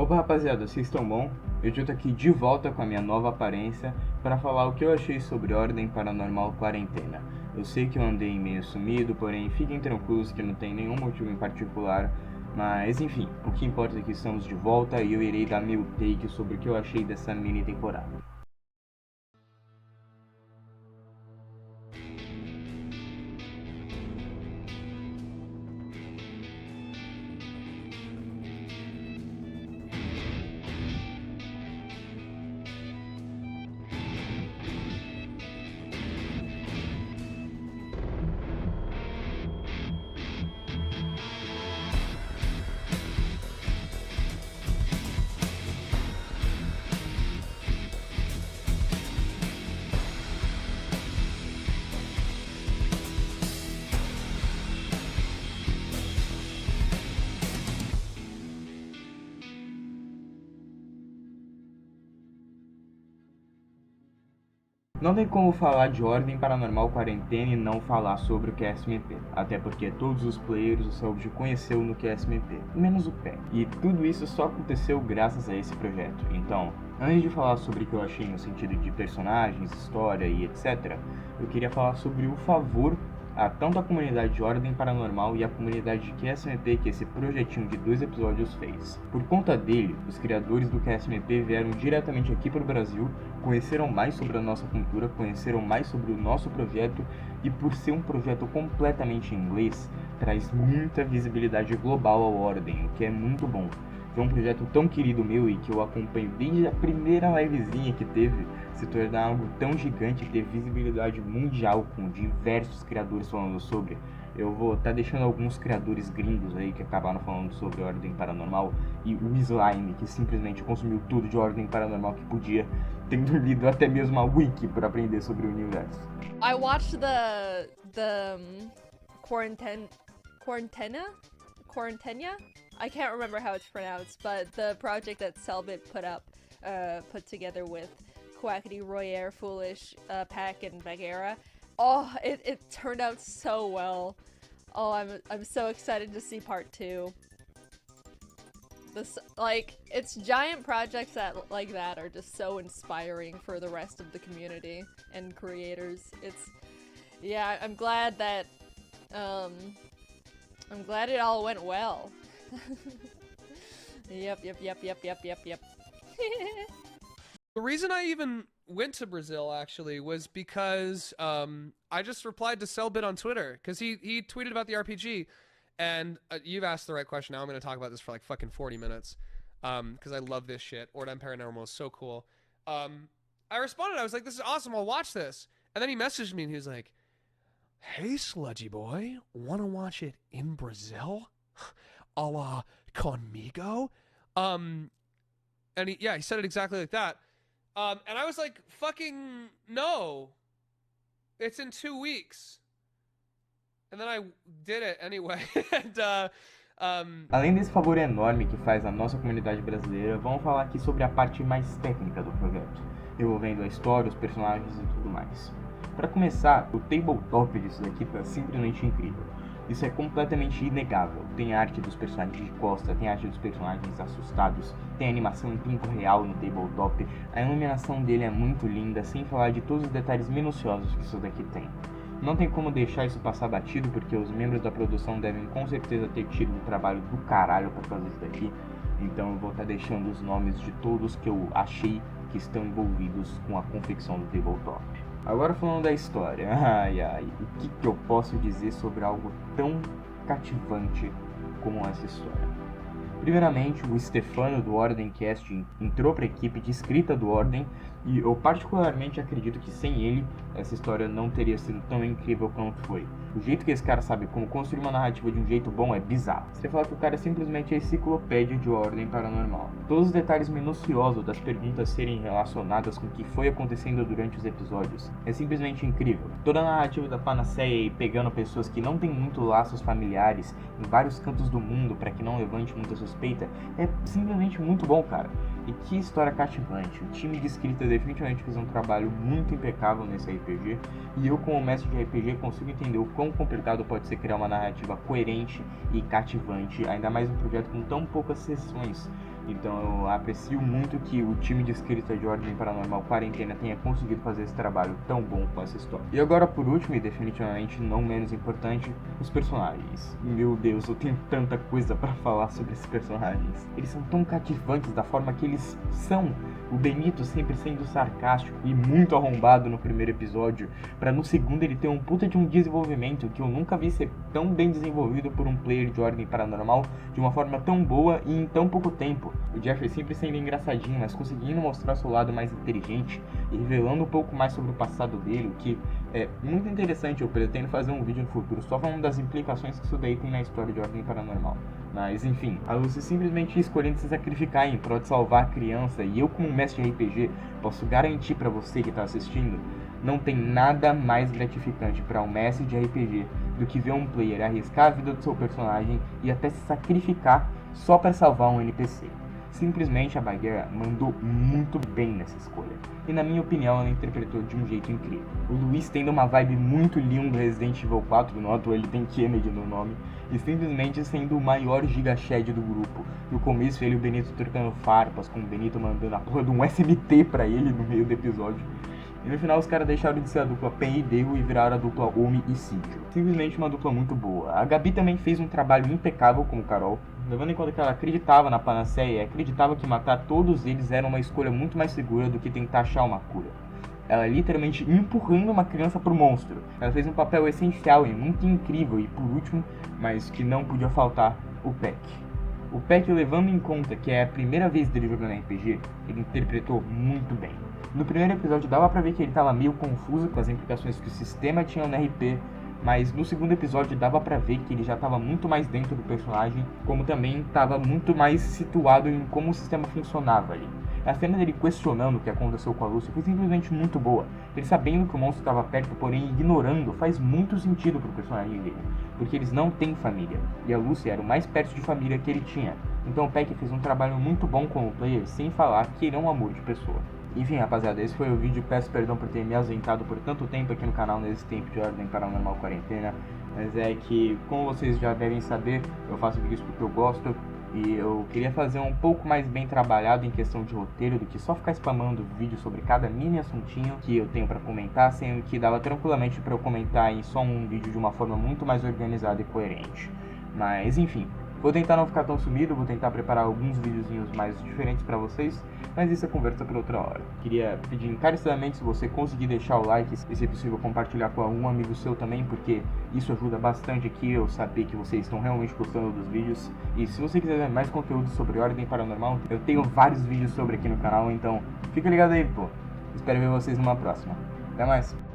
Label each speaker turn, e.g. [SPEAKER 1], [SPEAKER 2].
[SPEAKER 1] Opa rapaziada, vocês estão bom? Eu já tô aqui de volta com a minha nova aparência para falar o que eu achei sobre Ordem Paranormal Quarentena. Eu sei que eu andei meio sumido, porém fiquem tranquilos que não tem nenhum motivo em particular, mas enfim, o que importa é que estamos de volta e eu irei dar meu take sobre o que eu achei dessa mini temporada. Não tem como falar de Ordem Paranormal Quarentena e não falar sobre o QSMP, até porque todos os players o Selbit conheceu no QSMP, menos o Pé. E tudo isso só aconteceu graças a esse projeto. Então, antes de falar sobre o que eu achei no sentido de personagens, história e etc., eu queria falar sobre o favor a tanto a comunidade de Ordem Paranormal e a comunidade de QSMP que esse projetinho de 2 episódios fez. Por conta dele, os criadores do QSMP vieram diretamente aqui para o Brasil, conheceram mais sobre a nossa cultura, conheceram mais sobre o nosso projeto e por ser um projeto completamente em inglês, traz muita visibilidade global ao Ordem, o que é muito bom. Foi um projeto tão querido meu e que eu acompanho desde a primeira livezinha que teve, se tornar algo tão gigante e ter visibilidade mundial com diversos criadores falando sobre. Eu vou estar deixando alguns criadores gringos aí que acabaram falando sobre Ordem Paranormal e o Slime, que simplesmente consumiu tudo de Ordem Paranormal que podia, tendo lido até mesmo a wiki para aprender sobre o universo.
[SPEAKER 2] I watched the Quarantena? I can't remember how it's pronounced, but the project that Selbit put together with Quackity, Royer, Foolish, Pack, and Bagheera. Oh, it turned out so well. Oh, I'm so excited to see part 2. It's giant projects like that are just so inspiring for the rest of the community and creators. Yeah, I'm glad that, I'm glad it all went well. Yep.
[SPEAKER 3] The reason I even went to Brazil actually was because I just replied to Selbit on Twitter because he tweeted about the RPG, and you've asked the right question. Now I'm going to talk about this for like fucking 40 minutes because I love this shit. Ordem Paranormal is so cool. I responded. I was like, "This is awesome. I'll watch this." And then he messaged me and he was like, "Hey, sludgy boy, want to watch it in Brazil, a la conmigo?" And he said it exactly like that. And I was like, fucking no. It's in 2 weeks. And then I did it anyway.
[SPEAKER 1] Além desse favor enorme que faz a nossa comunidade brasileira, vamos falar aqui sobre a parte mais técnica do projeto, envolvendo a história, os personagens e tudo mais. Para começar, o tabletop disso daqui tá simplesmente incrível. Isso é completamente inegável. Tem a arte dos personagens de costa, tem a arte dos personagens assustados, tem animação em tempo real no tabletop, a iluminação dele é muito linda, sem falar de todos os detalhes minuciosos que isso daqui tem. Não tem como deixar isso passar batido, porque os membros da produção devem com certeza ter tido um trabalho do caralho para fazer isso daqui, então eu vou estar deixando os nomes de todos que eu achei que estão envolvidos com a confecção do tabletop. Agora falando da história, o que eu posso dizer sobre algo tão cativante como essa história? Primeiramente, o Stefano do Ordencast entrou para a equipe de escrita do Ordem e eu particularmente acredito que sem ele essa história não teria sido tão incrível quanto foi. O jeito que esse cara sabe como construir uma narrativa de um jeito bom é bizarro. Você fala que o cara é simplesmente a enciclopédia de Ordem Paranormal. Todos os detalhes minuciosos das perguntas serem relacionadas com o que foi acontecendo durante os episódios é simplesmente incrível. Toda a narrativa da Panaceia e pegando pessoas que não têm muito laços familiares em vários cantos do mundo para que não levante muita suspeita é simplesmente muito bom, cara. E que história cativante. O time de escrita definitivamente fez um trabalho muito impecável nesse RPG, e eu como mestre de RPG consigo entender o quão complicado pode ser criar uma narrativa coerente e cativante, ainda mais um projeto com tão poucas sessões. Então eu aprecio muito que o time de escrita de Ordem Paranormal Quarentena tenha conseguido fazer esse trabalho tão bom com essa história. E agora por último, e definitivamente não menos importante, os personagens. Meu Deus, eu tenho tanta coisa pra falar sobre esses personagens. Eles são tão cativantes da forma que eles são. O Benito sempre sendo sarcástico e muito arrombado no primeiro episódio, pra no segundo ele ter um puta de um desenvolvimento que eu nunca vi ser tão bem desenvolvido por um player de Ordem Paranormal de uma forma tão boa e em tão pouco tempo. O Jeffrey sempre sendo engraçadinho, mas conseguindo mostrar seu lado mais inteligente e revelando um pouco mais sobre o passado dele, o que é muito interessante. Eu pretendo fazer um vídeo no futuro só falando das implicações que isso daí tem na história de Ordem Paranormal. Mas enfim, a Lucy simplesmente escolhendo se sacrificar em prol de salvar a criança, e eu como mestre de RPG posso garantir pra você que tá assistindo, não tem nada mais gratificante para um mestre de RPG do que ver um player arriscar a vida do seu personagem e até se sacrificar só para salvar um NPC. Simplesmente a Bagheera mandou muito bem nessa escolha, e na minha opinião ela interpretou de um jeito incrível. O Luiz tendo uma vibe muito Leon do Resident Evil 4, noto ele tem Kennedy no nome, e simplesmente sendo o maior giga-shed do grupo. No começo ele e o Benito trocando farpas, com o Benito mandando a porra de um SMT pra ele no meio do episódio. E no final os caras deixaram de ser a dupla Pen e Dego e viraram a dupla Omi e Cynthia. Simplesmente uma dupla muito boa. A Gabi também fez um trabalho impecável como Carol, levando em conta que ela acreditava na Panaceia e acreditava que matar todos eles era uma escolha muito mais segura do que tentar achar uma cura. Ela literalmente empurrando uma criança pro monstro. Ela fez um papel essencial e muito incrível, e por último, mas que não podia faltar, o Peck. O Peck, levando em conta que é a primeira vez dele jogando RPG, ele interpretou muito bem. No primeiro episódio dava pra ver que ele estava meio confuso com as implicações que o sistema tinha no RP, mas no segundo episódio dava pra ver que ele já estava muito mais dentro do personagem, como também estava muito mais situado em como o sistema funcionava ali. A cena dele questionando o que aconteceu com a Lucy foi simplesmente muito boa. Ele sabendo que o monstro estava perto, porém ignorando, faz muito sentido pro personagem dele, porque eles não têm família, e a Lucy era o mais perto de família que ele tinha. Então o Peck fez um trabalho muito bom como player, sem falar que ele é um amor de pessoa. Enfim, rapaziada, esse foi o vídeo. Peço perdão por ter me ausentado por tanto tempo aqui no canal nesse tempo de Ordem Paranormal Quarentena. Mas é que, como vocês já devem saber, eu faço vídeos porque eu gosto. E eu queria fazer um pouco mais bem trabalhado em questão de roteiro do que só ficar spamando vídeo sobre cada mini assuntinho que eu tenho pra comentar, sendo que dava tranquilamente pra eu comentar em só um vídeo de uma forma muito mais organizada e coerente. Mas enfim, vou tentar não ficar tão sumido, vou tentar preparar alguns videozinhos mais diferentes pra vocês, mas isso é conversa para outra hora. Queria pedir encarecidamente, se você conseguir deixar o like e se possível compartilhar com algum amigo seu também, porque isso ajuda bastante aqui eu saber que vocês estão realmente gostando dos vídeos. E se você quiser ver mais conteúdo sobre Ordem Paranormal, eu tenho vários vídeos sobre aqui no canal, então fica ligado aí, pô. Espero ver vocês numa próxima. Até mais!